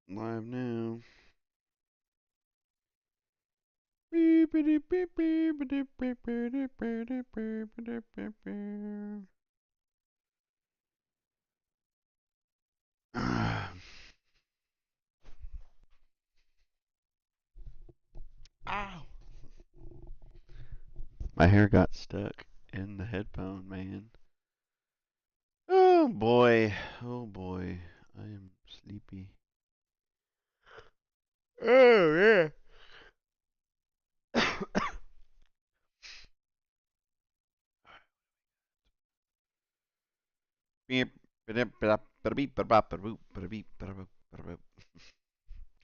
Live now. Ow! My hair got stuck in the headphone, man. Oh boy. Oh boy. I am sleepy. Oh yeah.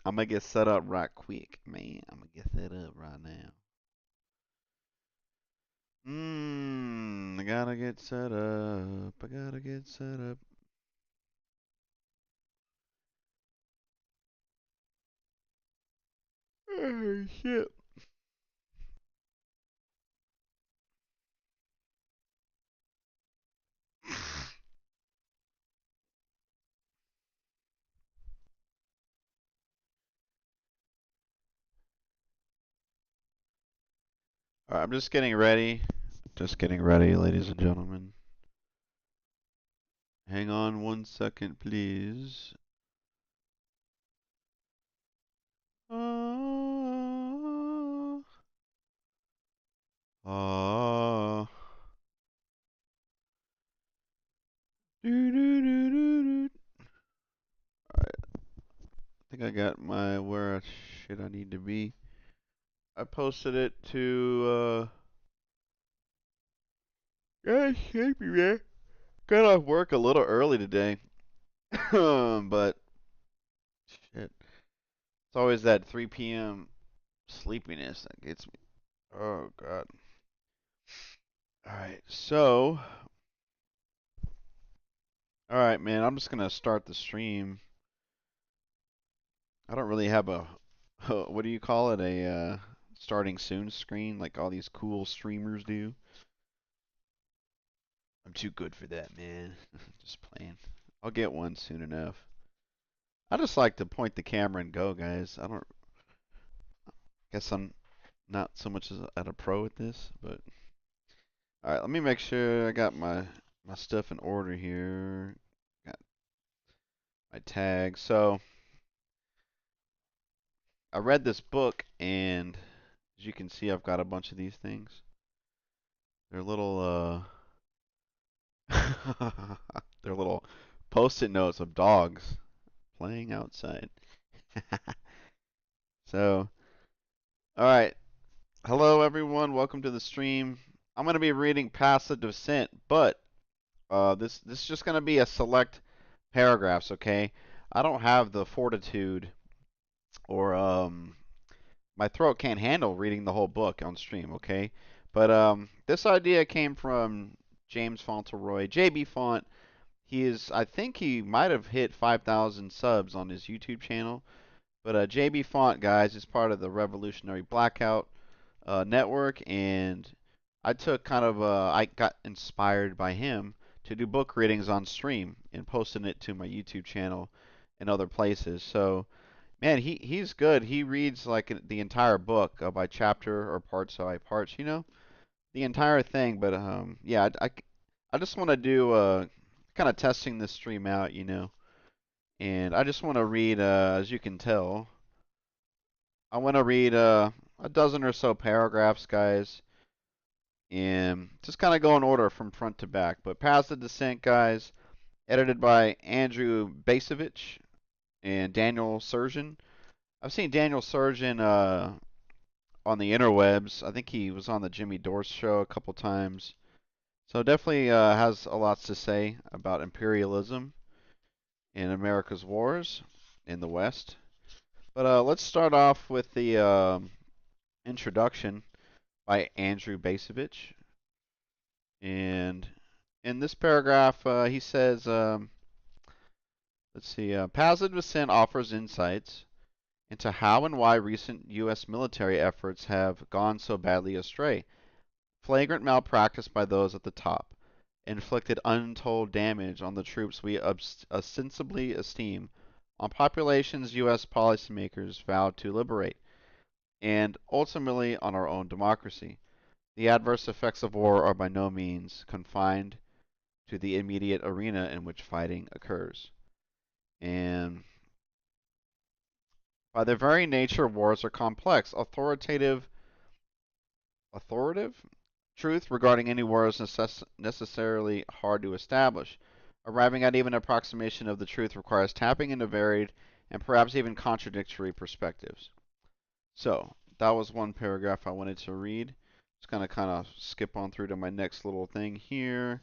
I'm gonna get set up right quick, man. I'm gonna get set up right now. I gotta get set up. I gotta get set up. Oh shit. Alright, I'm just getting ready. Just getting ready, ladies and gentlemen. Hang on 1 second, please. Ah, ah, do do do do do. Alright, I think I got my where shit I need to be. I posted it to yeah, sleepy man. Got off work a little early today. But shit. It's always that 3 p.m. sleepiness that gets me. Oh god. Alright, so alright man, I'm just gonna start the stream. I don't really have a what do you call it? A starting soon screen like all these cool streamers do. I'm too good for that, man. Just playing. I'll get one soon enough. I just like to point the camera and go, guys. I don't guess I'm not so much as at a pro at this, but all right. Let me make sure I got my stuff in order here. Got my tags. So I read this book, and as you can see, I've got a bunch of these things. They're little they're little post-it notes of dogs playing outside. So, all right. Hello, everyone. Welcome to the stream. I'm going to be reading past the Dissent, but this is just going to be a select paragraphs, okay? I don't have the fortitude or my throat can't handle reading the whole book on stream, okay? But this idea came from James Fauntleroy, JB Font. I think he might have hit 5,000 subs on his YouTube channel. But JB Font, guys, is part of the Revolutionary Blackout network, and I got inspired by him to do book readings on stream and posting it to my YouTube channel and other places. So, man, he's good. He reads like the entire book by chapter or parts by parts, the entire thing. But yeah, I just want to do kind of testing this stream out, and I just want to read, as you can tell, I want to read a dozen or so paragraphs, guys, and just kind of go in order from front to back. But Past the Descent, guys, edited by Andrew Basevich and Daniel Surgeon. I've seen Daniel Surgeon on the interwebs. I think he was on the Jimmy Dore show a couple times. So definitely has a lot to say about imperialism in America's wars in the West. But let's start off with the introduction by Andrew Basevich. And in this paragraph, he says, let's see, Passive Dissent offers insights into how and why recent U.S. military efforts have gone so badly astray. Flagrant malpractice by those at the top inflicted untold damage on the troops we ostensibly esteem on populations U.S. policymakers vowed to liberate, and ultimately on our own democracy. The adverse effects of war are by no means confined to the immediate arena in which fighting occurs. And by their very nature, wars are complex. Authoritative truth regarding any war is necessarily hard to establish. Arriving at even an approximation of the truth requires tapping into varied and perhaps even contradictory perspectives. So, that was one paragraph I wanted to read. Just gonna kind of skip on through to my next little thing here.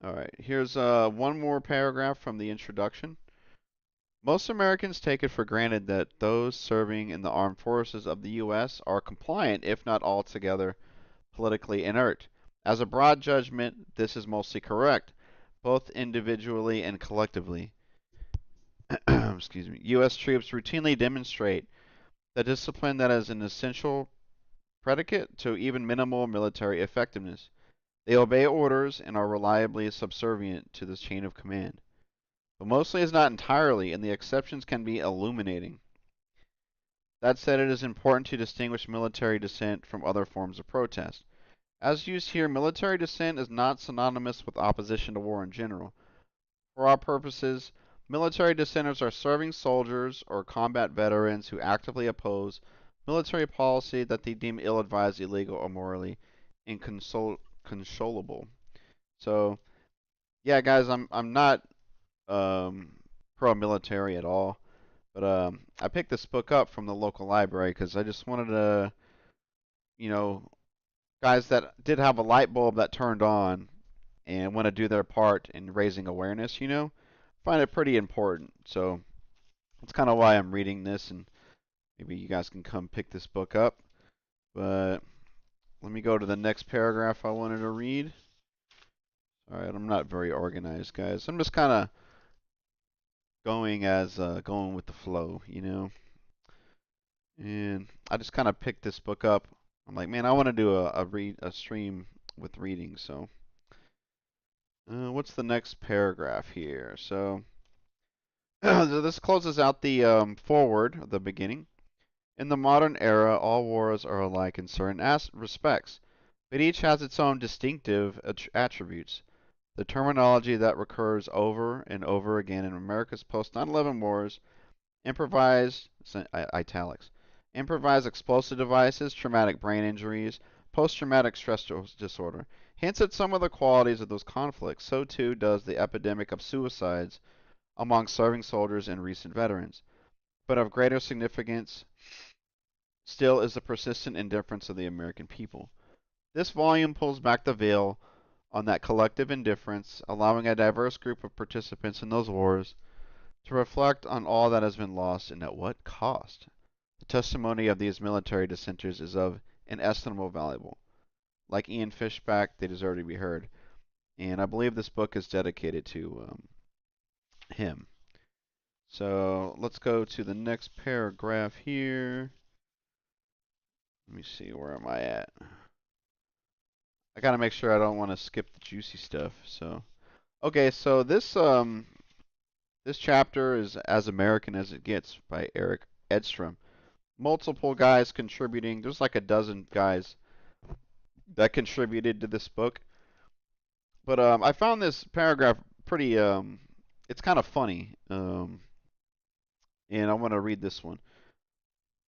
All right, here's one more paragraph from the introduction. Most Americans take it for granted that those serving in the armed forces of the U.S. are compliant, if not altogether politically inert. As a broad judgment, this is mostly correct, both individually and collectively. Excuse me. U.S. troops routinely demonstrate the discipline that is an essential predicate to even minimal military effectiveness. They obey orders and are reliably subservient to this chain of command. But mostly is not entirely, and the exceptions can be illuminating. That said, it is important to distinguish military dissent from other forms of protest. As used here, military dissent is not synonymous with opposition to war in general. For our purposes, military dissenters are serving soldiers or combat veterans who actively oppose military policy that they deem ill-advised, illegal, or morally inconsolable. So, yeah, guys, I'm not pro-military at all, but I picked this book up from the local library because I just wanted to, you know, guys that did have a light bulb that turned on and want to do their part in raising awareness, find it pretty important. So that's kind of why I'm reading this, and maybe you guys can come pick this book up. But let me go to the next paragraph I wanted to read. All right, I'm not very organized, guys. I'm just kind of going with the flow. And I just kind of picked this book up. I'm like, man, I want to do a stream with reading. So, what's the next paragraph here? So, this closes out the foreword, the beginning. In the modern era, all wars are alike in certain respects, but each has its own distinctive attributes. The terminology that recurs over and over again in America's post 9/11 wars: improvised italics, improvised explosive devices, traumatic brain injuries, post-traumatic stress disorder, hints at some of the qualities of those conflicts. So too does the epidemic of suicides among serving soldiers and recent veterans. But of greater significance still is the persistent indifference of the American people. This volume pulls back the veil on that collective indifference, allowing a diverse group of participants in those wars to reflect on all that has been lost and at what cost. The testimony of these military dissenters is of inestimable value. Like Ian Fishback, they deserve to be heard. And I believe this book is dedicated to him. So let's go to the next paragraph here. Let me see, where am I at? I gotta make sure I don't want to skip the juicy stuff. So, okay, so this chapter is As American as It Gets by Eric Edstrom. Multiple guys contributing. There's like a dozen guys that contributed to this book. But I found this paragraph pretty it's kind of funny. And I want to read this one.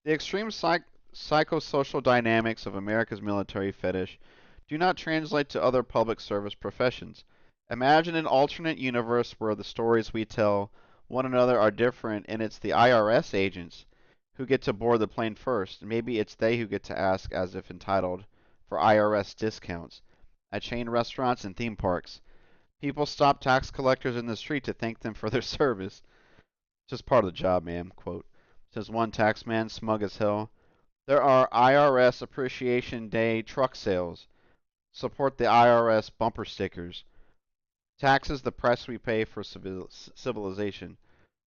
The extreme psychosocial dynamics of America's military fetish do not translate to other public service professions. Imagine an alternate universe where the stories we tell one another are different, and it's the IRS agents who get to board the plane first. Maybe it's they who get to ask, as if entitled, for IRS discounts at chain restaurants and theme parks. People stop tax collectors in the street to thank them for their service. Just part of the job, man. Quote, says one taxman, smug as hell. There are IRS Appreciation Day truck sales. Support the IRS bumper stickers. Taxes the price we pay for civilization,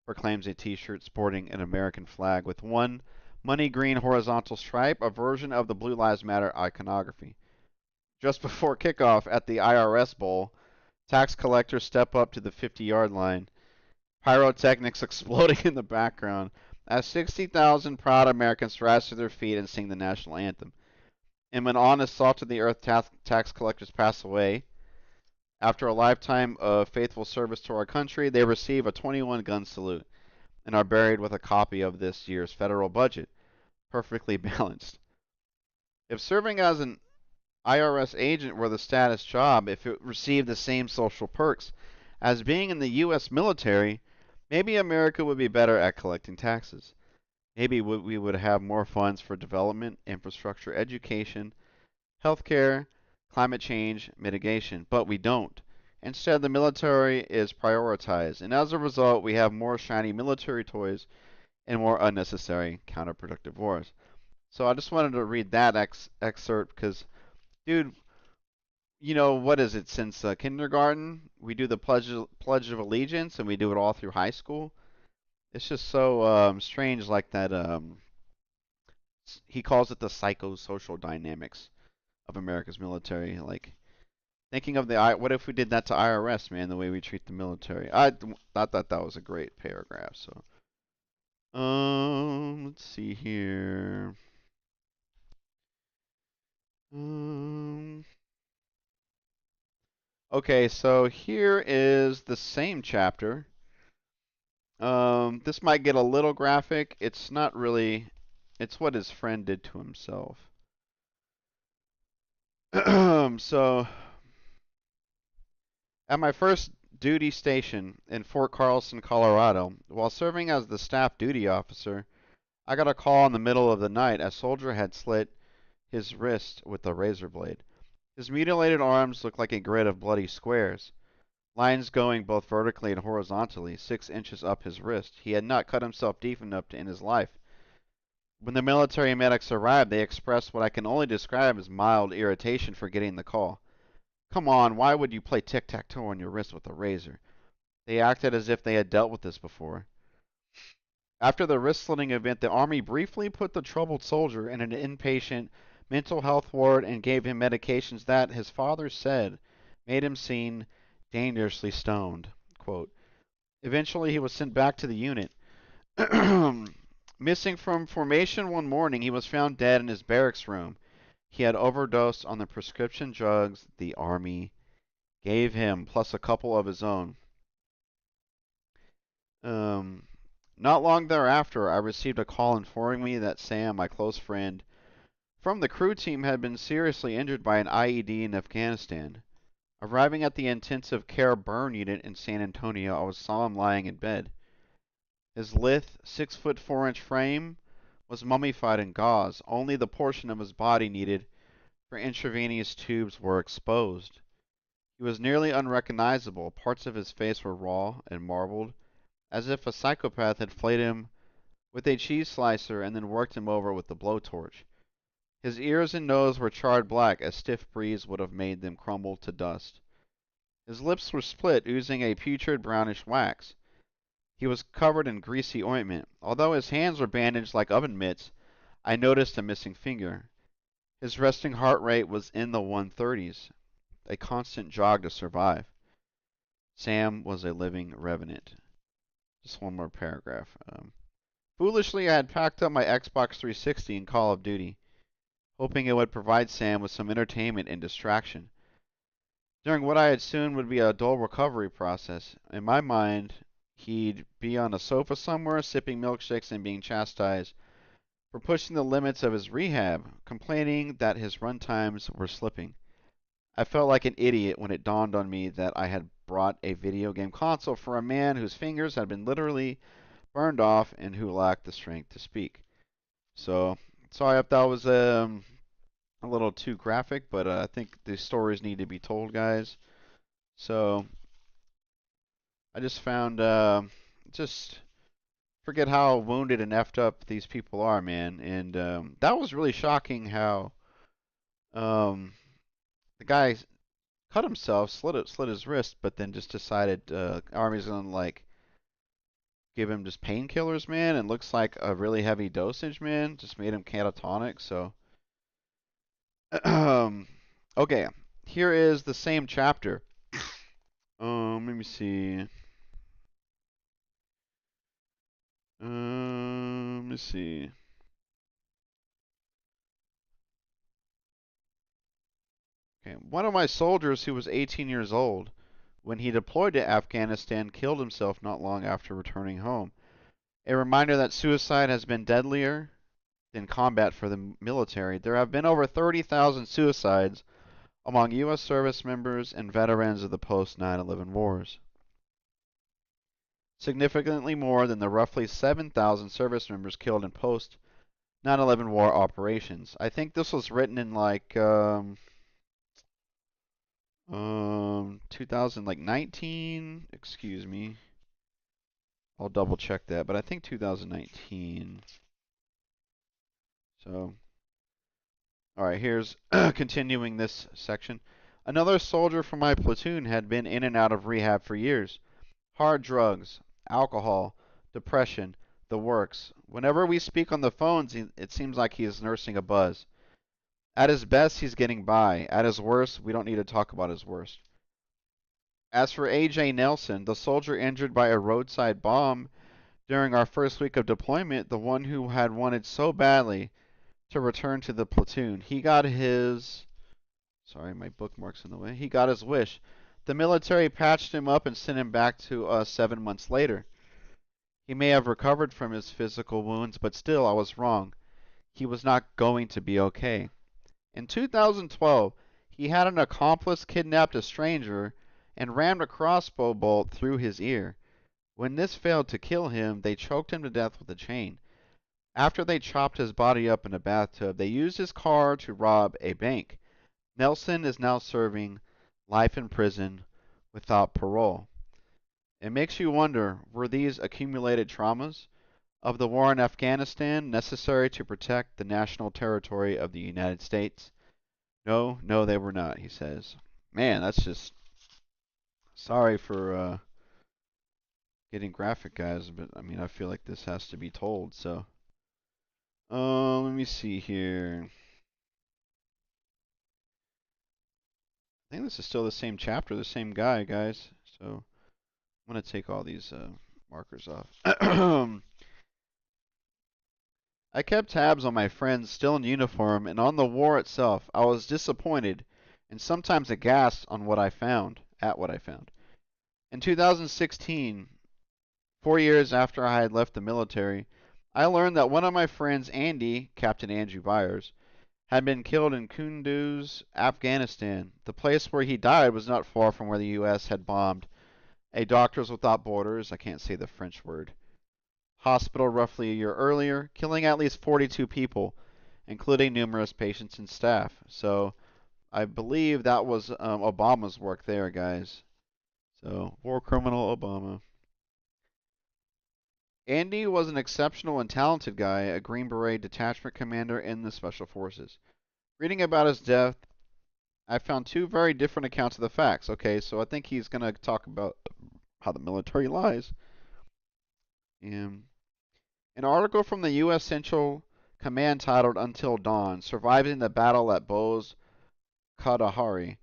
proclaims a t-shirt sporting an American flag with one money green horizontal stripe, a version of the Blue Lives Matter iconography. Just before kickoff at the IRS Bowl, Tax collectors step up to the 50-yard line. Pyrotechnics exploding in the background as 60,000 proud Americans rise to their feet and sing the national anthem. And when honest, salt-of-the-earth tax collectors pass away, after a lifetime of faithful service to our country, they receive a 21-gun salute and are buried with a copy of this year's federal budget, perfectly balanced. If serving as an IRS agent were the status job, if it received the same social perks as being in the U.S. military, maybe America would be better at collecting taxes. Maybe we would have more funds for development, infrastructure, education, healthcare, climate change, mitigation. But we don't. Instead, the military is prioritized, and as a result, we have more shiny military toys and more unnecessary counterproductive wars. So I just wanted to read that excerpt because, dude, what is it? Since kindergarten, we do the Pledge of Allegiance, and we do it all through high school. It's just so strange, like that. He calls it the psychosocial dynamics of America's military. Like thinking of what if we did that to IRS, man? The way we treat the military. I thought that was a great paragraph. So, let's see here. Um, okay, so here is the same chapter. This might get a little graphic. It's not really. It's what his friend did to himself. So, at my first duty station in Fort Carlson, Colorado, while serving as the staff duty officer, I got a call in the middle of the night. A soldier had slit his wrist with a razor blade. His mutilated arms looked like a grid of bloody squares, lines going both vertically and horizontally, 6 inches up his wrist. He had not cut himself deep enough to end his life. When the military medics arrived, they expressed what I can only describe as mild irritation for getting the call. Come on, why would you play tic-tac-toe on your wrist with a razor? They acted as if they had dealt with this before. After the wrist-slitting event, the Army briefly put the troubled soldier in an inpatient mental health ward and gave him medications that, his father said, made him seem dangerously stoned. Quote, eventually, he was sent back to the unit. Missing from formation one morning, he was found dead in his barracks room. He had overdosed on the prescription drugs the Army gave him, plus a couple of his own. Um, Not long thereafter, I received a call informing me that Sam, my close friend, from the crew team had been seriously injured by an IED in Afghanistan. Arriving at the intensive care burn unit in San Antonio, I saw him lying in bed. His lithe, 6 foot 4 inch frame was mummified in gauze. Only the portion of his body needed for intravenous tubes were exposed. He was nearly unrecognizable. Parts of his face were raw and marbled, as if a psychopath had flayed him with a cheese slicer and then worked him over with the blowtorch. His ears and nose were charred black, a stiff breeze would have made them crumble to dust. His lips were split, oozing a putrid brownish wax. He was covered in greasy ointment. Although his hands were bandaged like oven mitts, I noticed a missing finger. His resting heart rate was in the 130s, a constant jog to survive. Sam was a living revenant. Just one more paragraph. Foolishly, I had packed up my Xbox 360 in Call of Duty, hoping it would provide Sam with some entertainment and distraction during what I had soon would be a dull recovery process. In my mind, he'd be on a sofa somewhere, sipping milkshakes and being chastised for pushing the limits of his rehab, complaining that his run times were slipping. I felt like an idiot when it dawned on me that I had brought a video game console for a man whose fingers had been literally burned off and who lacked the strength to speak. So, sorry if that was a little too graphic, but I think the stories need to be told, guys. So, I just found, just forget how wounded and effed up these people are, man. And that was really shocking how um, the guy cut himself, slit his wrist, but then just decided Army's gonna like give him just painkillers, man, and looks like a really heavy dosage, man. Just made him catatonic. So, okay, here is the same chapter. Let me see. Let me see. Okay, one of my soldiers who was 18 years old when he deployed to Afghanistan killed himself not long after returning home. A reminder that suicide has been deadlier than combat for the military. There have been over 30,000 suicides among U.S. service members and veterans of the post 9/11 wars, significantly more than the roughly 7,000 service members killed in post 9/11 war operations. I think this was written in like 2019. Excuse me. I'll double check that, but I think 2019. So, all right, here's continuing this section. Another soldier from my platoon had been in and out of rehab for years. Hard drugs, alcohol, depression, the works. Whenever we speak on the phones, it seems like he is nursing a buzz. At his best, he's getting by. At his worst, we don't need to talk about his worst. As for A.J. Nelson, the soldier injured by a roadside bomb during our first week of deployment, the one who had wanted so badly to return to the platoon, he got his. Sorry, my bookmark's in the way. He got his wish. The military patched him up and sent him back to us 7 months later. He may have recovered from his physical wounds, but still, I was wrong. He was not going to be okay. In 2012, he had an accomplice kidnapped a stranger and rammed a crossbow bolt through his ear. When this failed to kill him, they choked him to death with a chain. After they chopped his body up in a bathtub, they used his car to rob a bank. Nelson is now serving life in prison without parole. It makes you wonder, were these accumulated traumas of the war in Afghanistan necessary to protect the national territory of the United States? No, no, they were not, he says. Man, that's just. Sorry for getting graphic, guys, but I mean, I feel like this has to be told, so. Let me see here. I think this is still the same chapter, the same guy, guys. So I'm going to take all these markers off. I kept tabs on my friends still in uniform and on the war itself. I was disappointed and sometimes aghast on what I found, at what I found. In 2016, 4 years after I had left the military, I learned that one of my friends, Andy, Captain Andrew Byers, had been killed in Kunduz, Afghanistan. The place where he died was not far from where the U.S. had bombed a Doctors Without Borders, I can't say the French word, hospital roughly a year earlier, killing at least 42 people, including numerous patients and staff. So I believe that was Obama's work there, guys. So, war criminal Obama. Andy was an exceptional and talented guy, a Green Beret detachment commander in the Special Forces. Reading about his death, I found two very different accounts of the facts. Okay, so I think he's going to talk about how the military lies. And an article from the U.S. Central Command titled Until Dawn, Surviving the Battle at Bose Kadahari,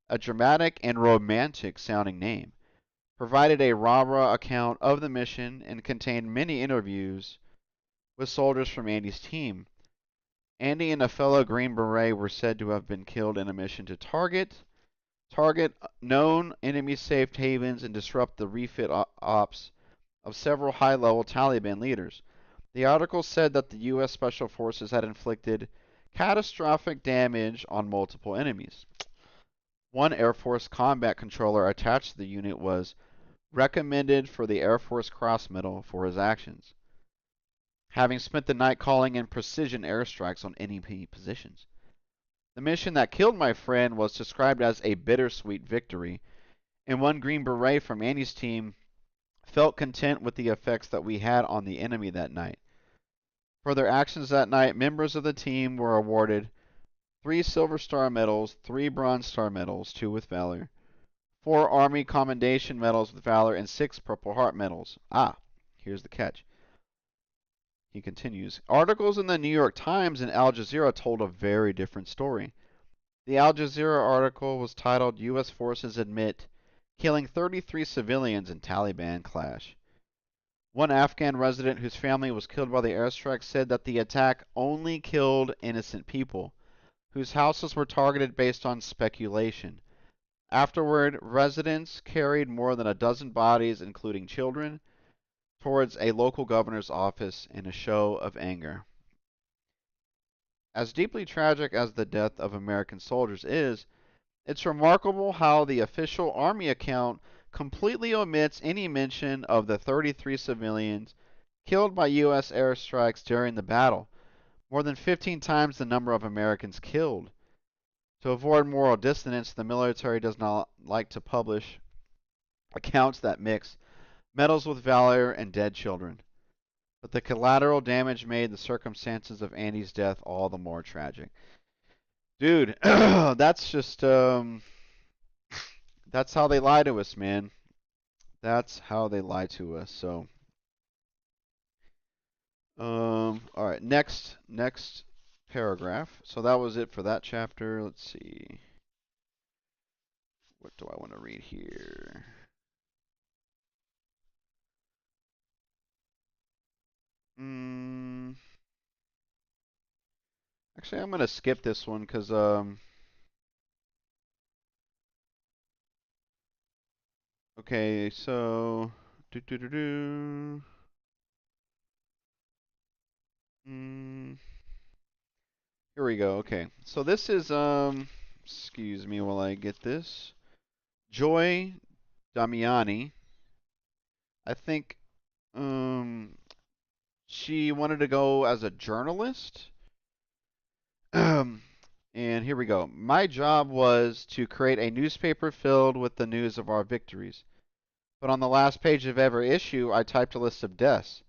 a dramatic and romantic sounding name, provided a rah-rah account of the mission and contained many interviews with soldiers from Andy's team. Andy and a fellow Green Beret were said to have been killed in a mission to target known enemy safe havens and disrupt the refit ops of several high-level Taliban leaders. The article said that the U.S. Special Forces had inflicted catastrophic damage on multiple enemies. One Air Force combat controller attached to the unit was recommended for the Air Force Cross Medal for his actions, having spent the night calling in precision airstrikes on enemy positions. The mission that killed my friend was described as a bittersweet victory, and one Green Beret from Annie's team felt content with the effects that we had on the enemy that night. For their actions that night, members of the team were awarded 3 Silver Star medals, 3 Bronze Star medals, 2 with Valor, 4 Army Commendation medals with Valor, and 6 Purple Heart medals. Here's the catch. He continues, articles in the New York Times and Al Jazeera told a very different story. The Al Jazeera article was titled, U.S. Forces Admit killing 33 civilians in Taliban clash. One Afghan resident whose family was killed by the airstrike said that the attack only killed innocent people, whose houses were targeted based on speculation. Afterward, residents carried more than a dozen bodies, including children, towards a local governor's office in a show of anger. As deeply tragic as the death of American soldiers is, it's remarkable how the official Army account completely omits any mention of the 33 civilians killed by U.S. airstrikes during the battle, more than 15 times the number of Americans killed. To avoid moral dissonance, the military does not like to publish accounts that mix medals with valor and dead children. But the collateral damage made the circumstances of Andy's death all the more tragic. Dude, that's just that's how they lie to us, man. That's how they lie to us. So, all right, next paragraph. So that was it for that chapter. Let's see. What do I want to read here? Mm, actually, I'm gonna skip this one because okay, so do do do do. Mm, here we go. Okay, so this is excuse me while I get this. Joy Damiani. I think she wanted to go as a journalist. And here we go. My job was to create a newspaper filled with the news of our victories. But on the last page of every issue, I typed a list of deaths.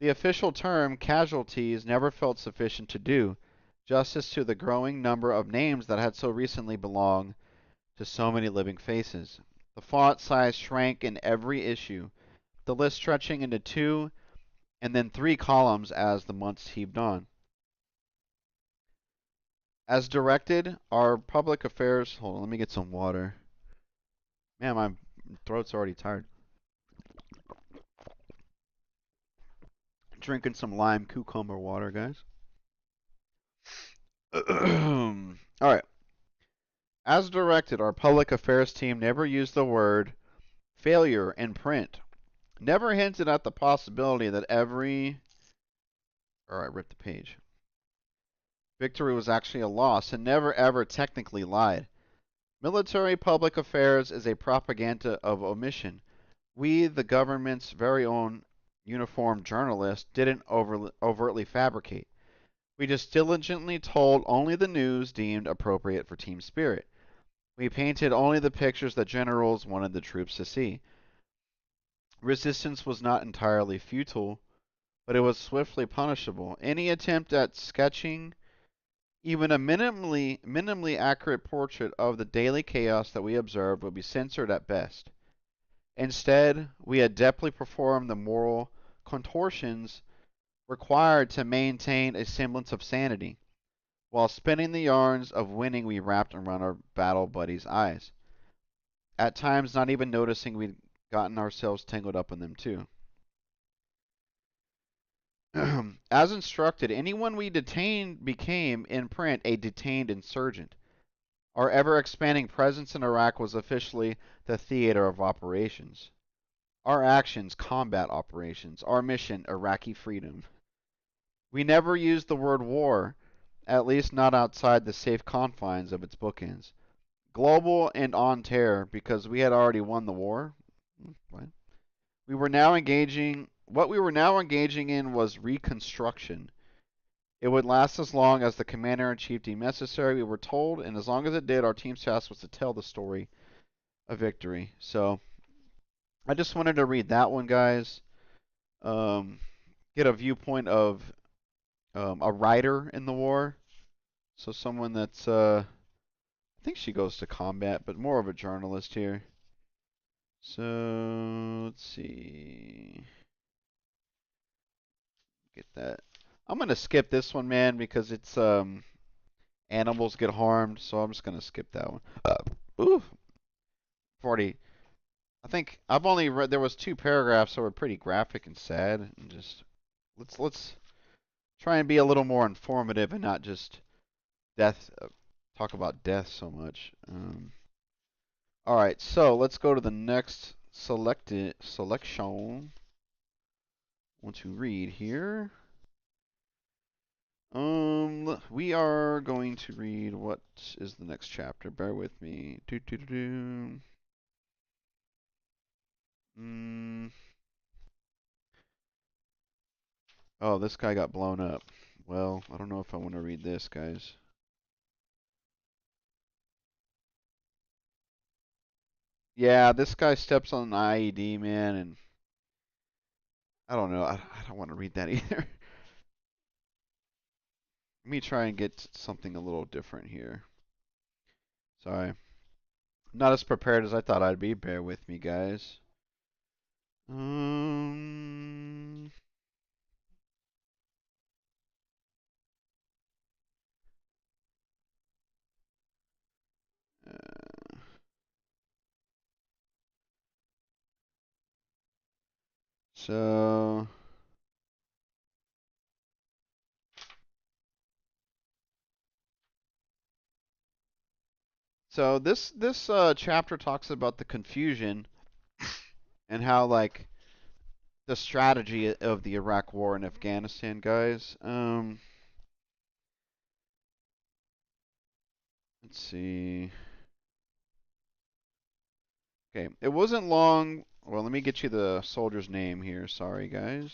The official term, casualties, never felt sufficient to do justice to the growing number of names that had so recently belonged to so many living faces. The font size shrank in every issue, the list stretching into 2 and then 3 columns as the months heaved on. As directed, our public affairs. Hold on, let me get some water. Man, my throat's already tired. Drinking some lime cucumber water, guys. All right. As directed, our public affairs team never used the word failure in print. Never hinted at the possibility that every. All right, rip the page. Victory was actually a loss, and never ever technically lied. Military public affairs is a propaganda of omission. We, the government's very own uniformed journalists, didn't overtly fabricate. We just diligently told only the news deemed appropriate for team spirit. We painted only the pictures that generals wanted the troops to see. Resistance was not entirely futile, but it was swiftly punishable. Any attempt at sketching even a minimally accurate portrait of the daily chaos that we observed would be censored at best. Instead, we adeptly performed the moral contortions required to maintain a semblance of sanity, while spinning the yarns of winning we wrapped around our battle buddies' eyes, at times not even noticing we'd gotten ourselves tangled up in them too. As instructed, anyone we detained became, in print, a detained insurgent. Our ever-expanding presence in Iraq was officially the theater of operations. Our actions, combat operations. Our mission, Iraqi freedom. We never used the word war, at least not outside the safe confines of its bookends. Global and on terror, because we had already won the war. What? What we were now engaging in was reconstruction. It would last as long as the commander-in-chief deemed necessary, we were told, and as long as it did, our team's task was to tell the story of victory. So, I just wanted to read that one, guys. Get a viewpoint of a writer in the war. So someone that's, I think she goes to combat, but more of a journalist here. So, let's see. Get that. I'm going to skip this one, man, because it's, animals get harmed, so I'm just going to skip that one. Ooh, 40. I think I've only read there was two paragraphs that were pretty graphic and sad, and just let's try and be a little more informative and not just death talk about death so much. All right, so let's go to the next selection. Want to read here. We are going to read what is the next chapter. Bear with me. Do do do do. Mm. Oh, this guy got blown up. Well, I don't know if I want to read this, guys. Yeah, this guy steps on an IED, man, and I don't know. I don't want to read that either. Let me try and get something a little different here. Sorry. Not as prepared as I thought I'd be. Bear with me, guys. Um, uh, so, so this chapter talks about the confusion and how like the strategy of the Iraq War and Afghanistan, guys. Let's see. Okay, it wasn't long. Well, let me get you the soldier's name here. Sorry, guys.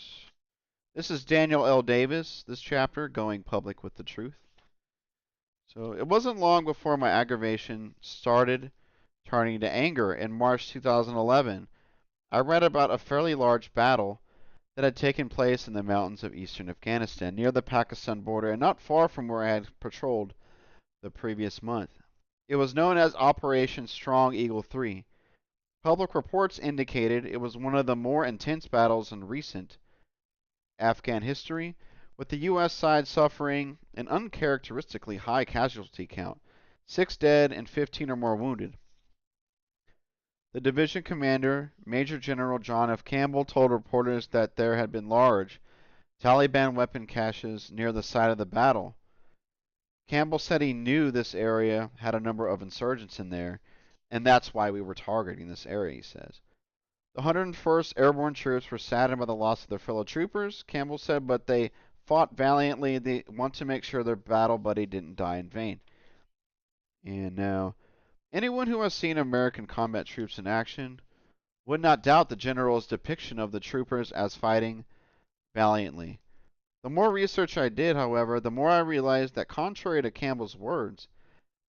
This is Daniel L. Davis, this chapter, Going Public with the Truth. So it wasn't long before my aggravation started turning to anger. In March 2011, I read about a fairly large battle that had taken place in the mountains of eastern Afghanistan, near the Pakistan border and not far from where I had patrolled the previous month. It was known as Operation Strong Eagle 3. Public reports indicated it was one of the more intense battles in recent Afghan history, with the U.S. side suffering an uncharacteristically high casualty count, 6 dead and 15 or more wounded. The division commander, Major General John F. Campbell, told reporters that there had been large Taliban weapon caches near the site of the battle. Campbell said he knew this area had a number of insurgents in there, and that's why we were targeting this area, he says. The 101st Airborne troops were saddened by the loss of their fellow troopers, Campbell said, but they fought valiantly. They want to make sure their battle buddy didn't die in vain. And now, anyone who has seen American combat troops in action would not doubt the general's depiction of the troopers as fighting valiantly. The more research I did, however, the more I realized that contrary to Campbell's words,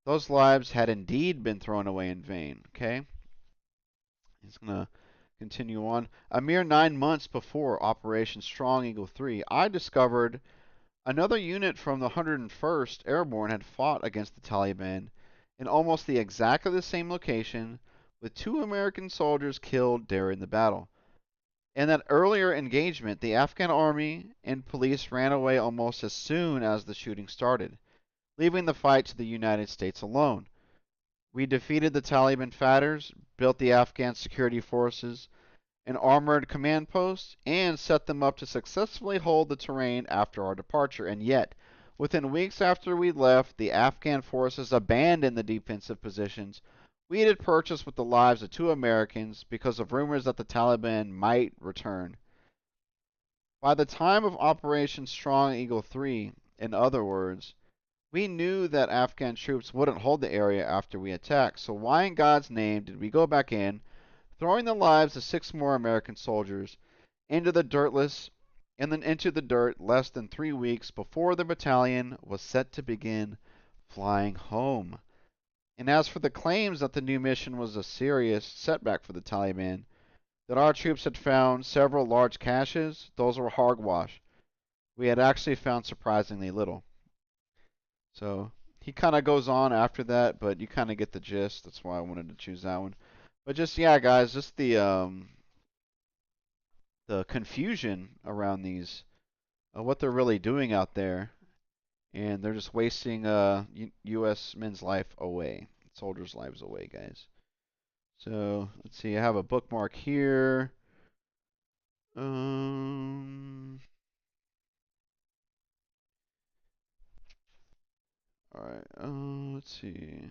those lives had indeed been thrown away in vain. Okay? He's going to continue on. A mere 9 months before Operation Strong Eagle 3, I discovered another unit from the 101st Airborne had fought against the Taliban in almost the exactly the same location, with 2 American soldiers killed during the battle. In that earlier engagement, the Afghan army and police ran away almost as soon as the shooting started, leaving the fight to the United States alone. We defeated the Taliban fighters, built the Afghan security forces an armored command post, and set them up to successfully hold the terrain after our departure. And yet, within weeks after we left, the Afghan forces abandoned the defensive positions we had purchased with the lives of 2 Americans because of rumors that the Taliban might return. By the time of Operation Strong Eagle 3, in other words, we knew that Afghan troops wouldn't hold the area after we attacked, so why in God's name did we go back in, throwing the lives of 6 more American soldiers into the dirtless and then into the dirt less than 3 weeks before the battalion was set to begin flying home? And as for the claims that the new mission was a serious setback for the Taliban, that our troops had found several large caches, those were hogwash. We had actually found surprisingly little. So he kind of goes on after that, but you kind of get the gist. That's why I wanted to choose that one. But just yeah, guys, just the confusion around these, what they're really doing out there, and they're just wasting U.S. men's life away, soldiers' lives away, guys. So let's see. I have a bookmark here. Um. All right. Let's see.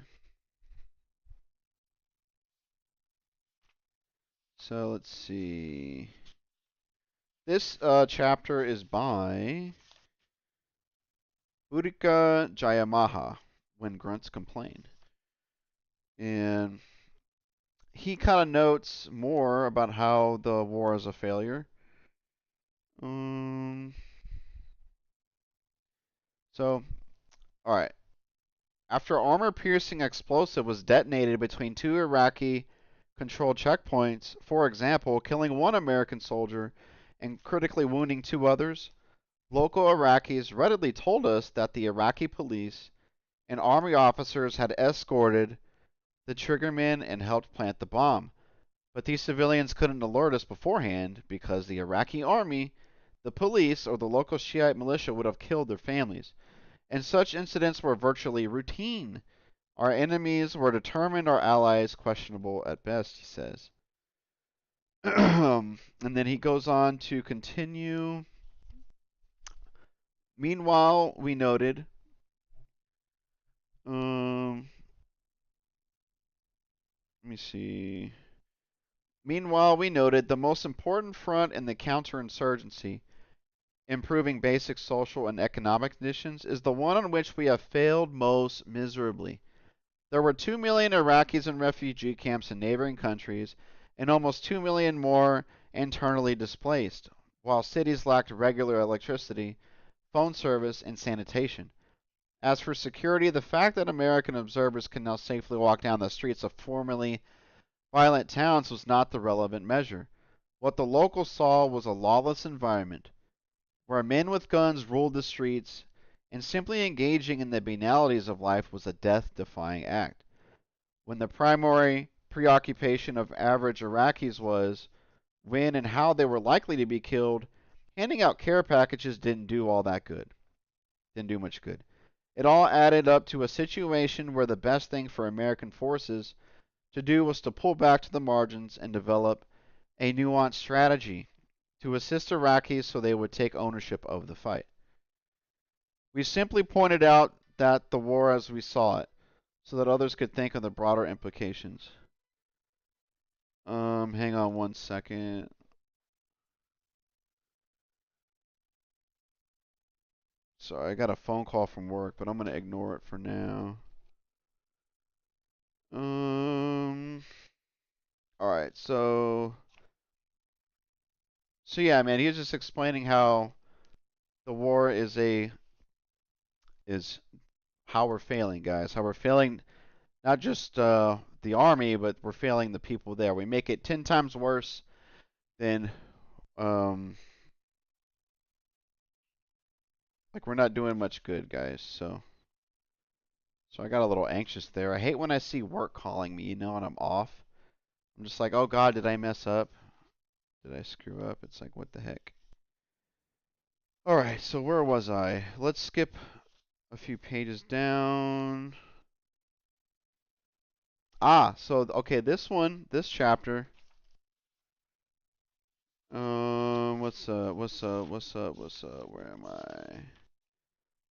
So let's see. This chapter is by Urika Jayamaha, When Grunts Complain. And he kind of notes more about how the war is a failure. Um, so, all right. After armor-piercing explosive was detonated between two Iraqi-controlled checkpoints, for example, killing one American soldier and critically wounding two others, local Iraqis readily told us that the Iraqi police and army officers had escorted the triggerman and helped plant the bomb. But these civilians couldn't alert us beforehand because the Iraqi army, the police, or the local Shiite militia would have killed their families. And such incidents were virtually routine. Our enemies were determined, our allies questionable at best, he says. And then he goes on to continue. Meanwhile, we noted, um, let me see. Meanwhile, we noted the most important front in the counterinsurgency, improving basic social and economic conditions, is the one on which we have failed most miserably. There were 2 million Iraqis in refugee camps in neighboring countries and almost 2 million more internally displaced, while cities lacked regular electricity, phone service, and sanitation. As for security, the fact that American observers can now safely walk down the streets of formerly violent towns was not the relevant measure. What the locals saw was a lawless environment, where men with guns ruled the streets, and simply engaging in the banalities of life was a death-defying act. When the primary preoccupation of average Iraqis was when and how they were likely to be killed, handing out care packages didn't do all that good. Didn't do much good. It all added up to a situation where the best thing for American forces to do was to pull back to the margins and develop a nuanced strategy to assist Iraqis so they would take ownership of the fight. We simply pointed out that the war as we saw it, so that others could think of the broader implications. Hang on one second. Sorry, I got a phone call from work, but I'm gonna ignore it for now. Um, all right, so yeah, man, he was just explaining how the war is how we're failing, guys. How we're failing not just the army, but we're failing the people there. We make it 10 times worse than um like we're not doing much good, guys. So I got a little anxious there. I hate when I see work calling me, and I'm off. I'm just like, "Oh God, did I mess up? Did I screw up?" It's like, "What the heck?" All right, so where was I? Let's skip a few pages down. So okay, this chapter. What's up? Where am I?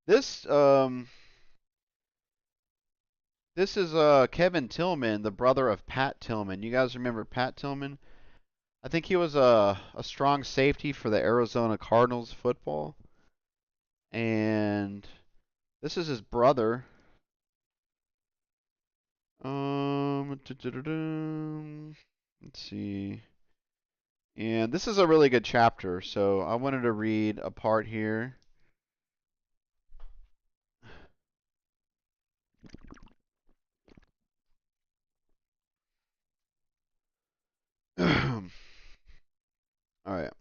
This this is Kevin Tillman, the brother of Pat Tillman. You guys remember Pat Tillman? I think he was a strong safety for the Arizona Cardinals football, and this is his brother. Let's see. And this is a really good chapter, so I wanted to read a part here. All right.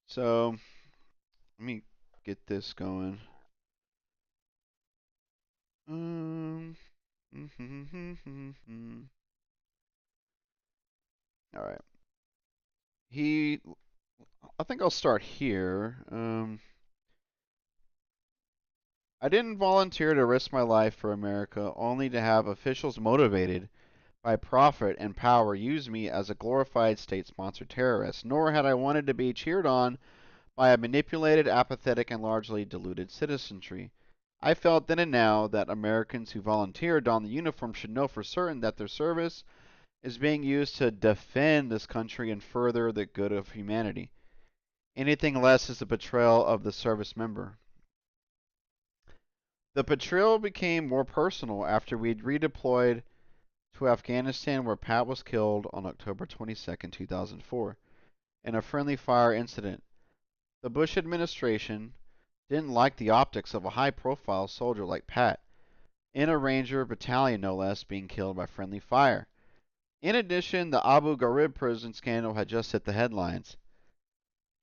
So let me get this going. Um. All right. He. I think I'll start here. I didn't volunteer to risk my life for America only to have officials motivated by profit and power use me as a glorified state sponsored terrorist, nor had I wanted to be cheered on by a manipulated, apathetic, and largely deluded citizenry. I felt then and now that Americans who volunteer to don the uniform should know for certain that their service is being used to defend this country and further the good of humanity. Anything less is a betrayal of the service member. The betrayal became more personal after we'd redeployed to Afghanistan, where Pat was killed on October 22nd, 2004, in a friendly fire incident. The Bush administration didn't like the optics of a high profile soldier like Pat, in a Ranger battalion no less, being killed by friendly fire. In addition, the Abu Ghraib prison scandal had just hit the headlines.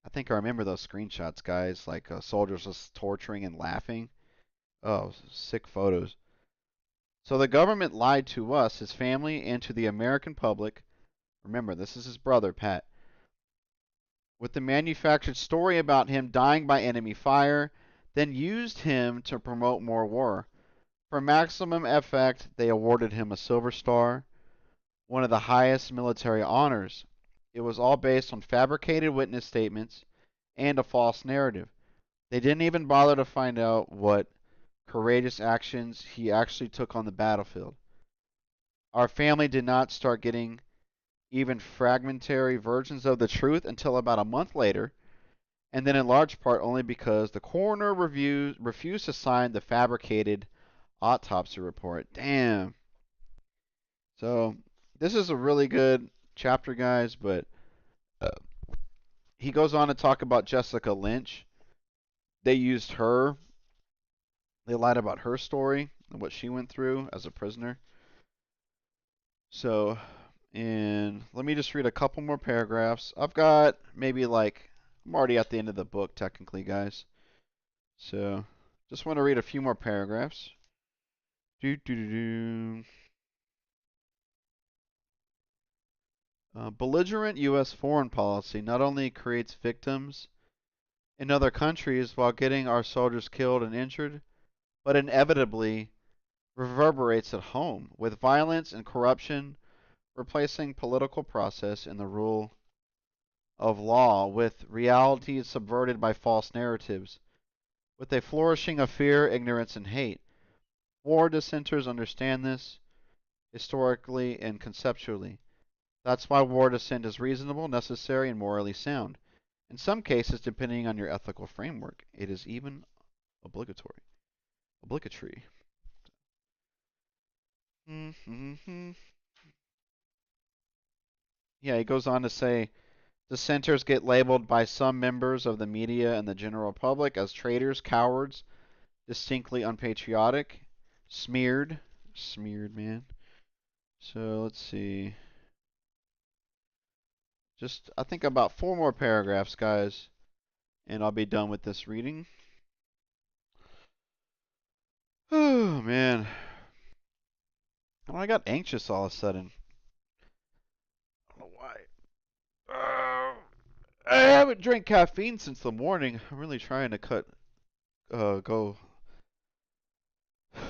I think I remember those screenshots, guys, like soldiers just torturing and laughing. Oh, sick photos. So the government lied to us, his family, and to the American public. Remember, this is his brother, Pat, with the manufactured story about him dying by enemy fire, then used him to promote more war. For maximum effect, they awarded him a Silver Star, one of the highest military honors. It was all based on fabricated witness statements and a false narrative. They didn't even bother to find out what courageous actions he actually took on the battlefield. Our family did not start getting even fragmentary versions of the truth until about a month later, and then in large part only because the coroner refused to sign the fabricated autopsy report. Damn. So, this is a really good chapter, guys, but uh, he goes on to talk about Jessica Lynch. They used her, they lied about her story and what she went through as a prisoner. So, and let me just read a couple more paragraphs. I've got maybe like, I'm already at the end of the book, technically, guys. So, just want to read a few more paragraphs. Do, do, do, do. Belligerent U.S. foreign policy not only creates victims in other countries while getting our soldiers killed and injured, but inevitably reverberates at home, with violence and corruption replacing political process and the rule of law, with realities subverted by false narratives, with a flourishing of fear, ignorance, and hate. War dissenters understand this historically and conceptually. That's why war dissent is reasonable, necessary, and morally sound. In some cases, depending on your ethical framework, it is even obligatory. Obligatory. Mm-hmm. Yeah, he goes on to say dissenters get labeled by some members of the media and the general public as traitors, cowards, distinctly unpatriotic, smeared. Smeared, man. So let's see. Just, I think about four more paragraphs, guys, and I'll be done with this reading. Oh, man. I got anxious all of a sudden. I don't know why. I haven't drank caffeine since the morning. I'm really trying to go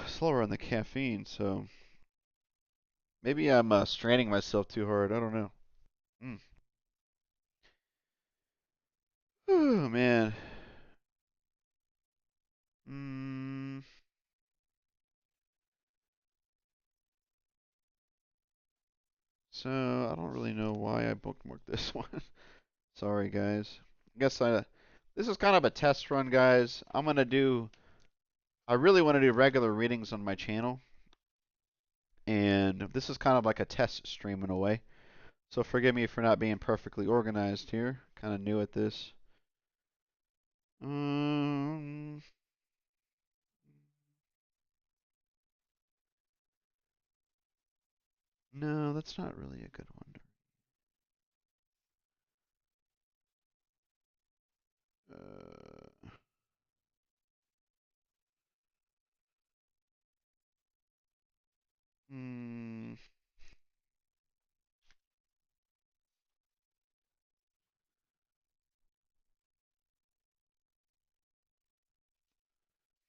slower on the caffeine, so maybe I'm straining myself too hard. I don't know. Mm. Oh, man. Mm. So, I don't really know why I bookmarked this one. Sorry, guys. I guess this is kind of a test run, guys. I really want to do regular readings on my channel, and this is kind of like a test stream in a way. So forgive me for not being perfectly organized here. Kind of new at this. Um, no, that's not really a good one. Uh, hmm.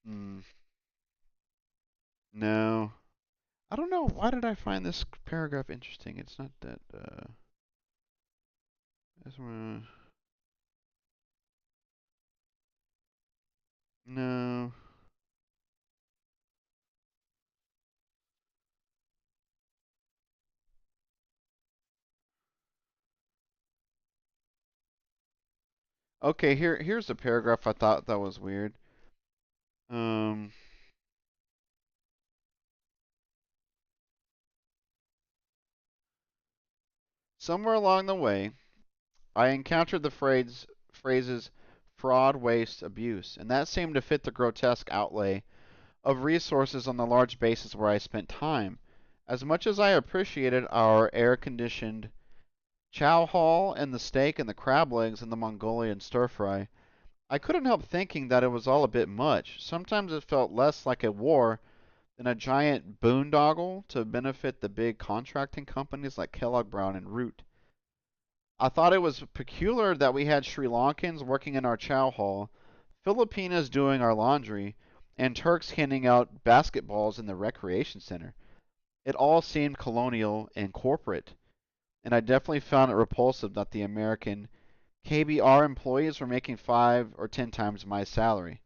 Hmm. No. I don't know. Why did I find this paragraph interesting? It's not that. No. Okay, here's a paragraph I thought that was weird. Um, Somewhere along the way, I encountered the phrases fraud, waste, abuse, and that seemed to fit the grotesque outlay of resources on the large bases where I spent time. As much as I appreciated our air-conditioned chow hall and the steak and the crab legs and the Mongolian stir fry, I couldn't help thinking that it was all a bit much. Sometimes it felt less like a war than a giant boondoggle to benefit the big contracting companies like Kellogg Brown and Root. I thought it was peculiar that we had Sri Lankans working in our chow hall, Filipinas doing our laundry, and Turks handing out basketballs in the recreation center. It all seemed colonial and corporate, and I definitely found it repulsive that the American KBR employees were making 5 or 10 times my salary.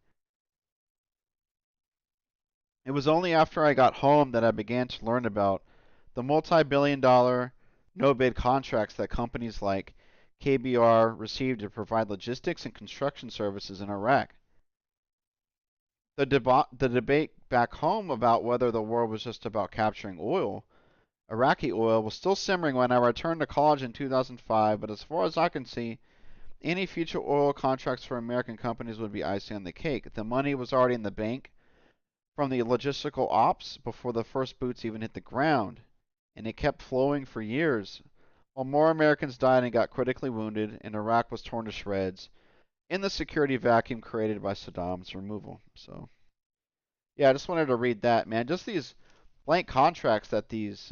It was only after I got home that I began to learn about the multi-billion-dollar no-bid contracts that companies like KBR received to provide logistics and construction services in Iraq. The debate back home about whether the war was just about capturing oil, Iraqi oil, was still simmering when I returned to college in 2005, but as far as I can see, any future oil contracts for American companies would be icing on the cake. The money was already in the bank from the logistical ops before the first boots even hit the ground, and it kept flowing for years, while more Americans died and got critically wounded, and Iraq was torn to shreds in the security vacuum created by Saddam's removal. So, yeah, I just wanted to read that, man. Just these blank contracts that these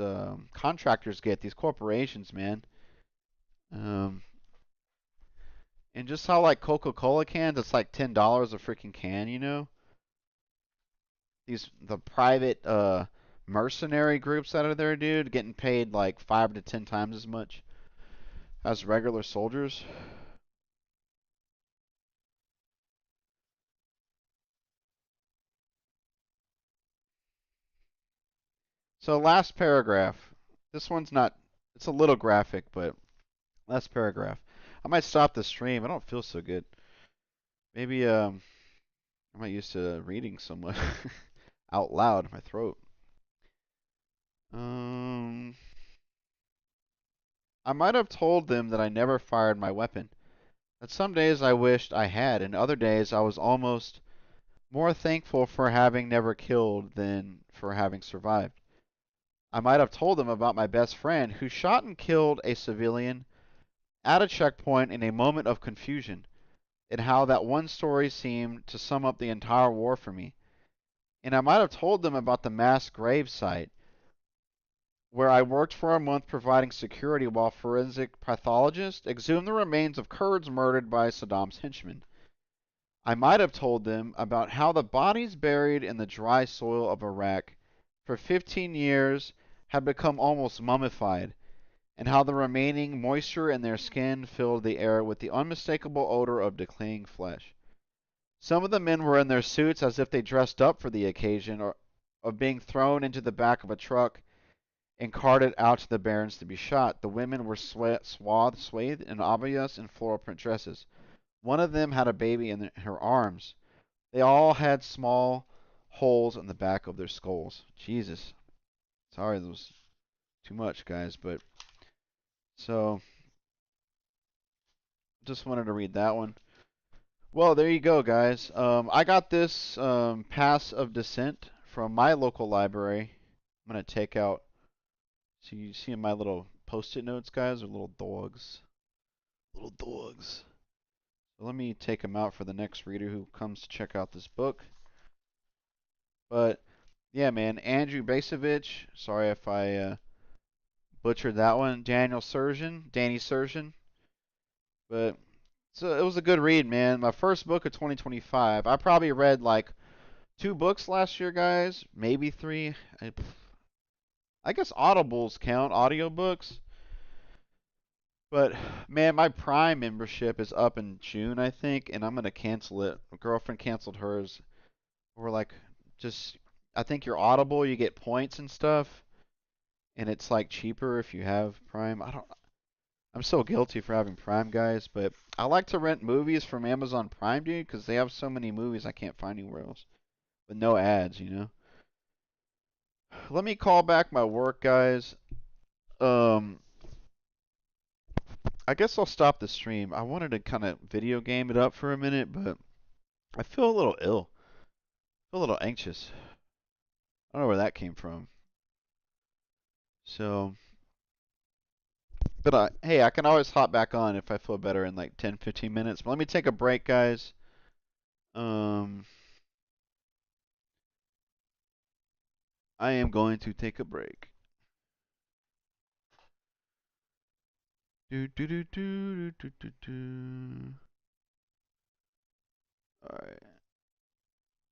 contractors get, these corporations, man. Um, and just how like Coca-Cola cans, it's like $10 a freaking can, you know? The private mercenary groups that are there, dude, getting paid like 5 to 10 times as much as regular soldiers. So last paragraph. This one's not. It's a little graphic, but last paragraph. I might stop the stream. I don't feel so good. Maybe I'm not used to reading so much out loud in my throat. Um, I might have told them that I never fired my weapon. That some days I wished I had, and other days I was almost more thankful for having never killed than for having survived. I might have told them about my best friend who shot and killed a civilian at a checkpoint in a moment of confusion, and how that one story seemed to sum up the entire war for me. And I might have told them about the mass grave site where I worked for a month providing security while forensic pathologists exhumed the remains of Kurds murdered by Saddam's henchmen. I might have told them about how the bodies buried in the dry soil of Iraq for 15 years had become almost mummified, and how the remaining moisture in their skin filled the air with the unmistakable odor of decaying flesh. Some of the men were in their suits as if they dressed up for the occasion or of being thrown into the back of a truck and carted out to the barrens to be shot. The women were swathed in abayas and floral print dresses. One of them had a baby in her arms. They all had small holes in the back of their skulls. Jesus. Sorry, that was too much, guys, but so just wanted to read that one. Well, there you go, guys. I got this Pass of Dissent from my local library. I'm gonna take out. So you see my little post-it notes, guys, are little dogs. Little dogs. So let me take them out for the next reader who comes to check out this book. But yeah, man, Andrew Basovich. Sorry if I butchered that one. Danny Surgeon. But so it was a good read, man. My first book of 2025. I probably read like Two books last year, guys. Maybe three. I guess audibles count, audiobooks. But man, my Prime membership is up in June, I think, and I'm gonna cancel it. My girlfriend canceled hers. We're like, just I think your Audible, you get points and stuff, and it's like cheaper if you have Prime. I don't. I'm so guilty for having Prime, guys, but I like to rent movies from Amazon Prime, dude, because they have so many movies I can't find anywhere else with no ads, you know. Let me call back my work, guys. Um, I guess I'll stop the stream. I wanted to kind of video game it up for a minute, but I feel a little ill. I feel a little anxious. I don't know where that came from. So, but hey, I can always hop back on if I feel better in like 10, 15 minutes. But let me take a break, guys. Um, I am going to take a break. Do do do do do do do.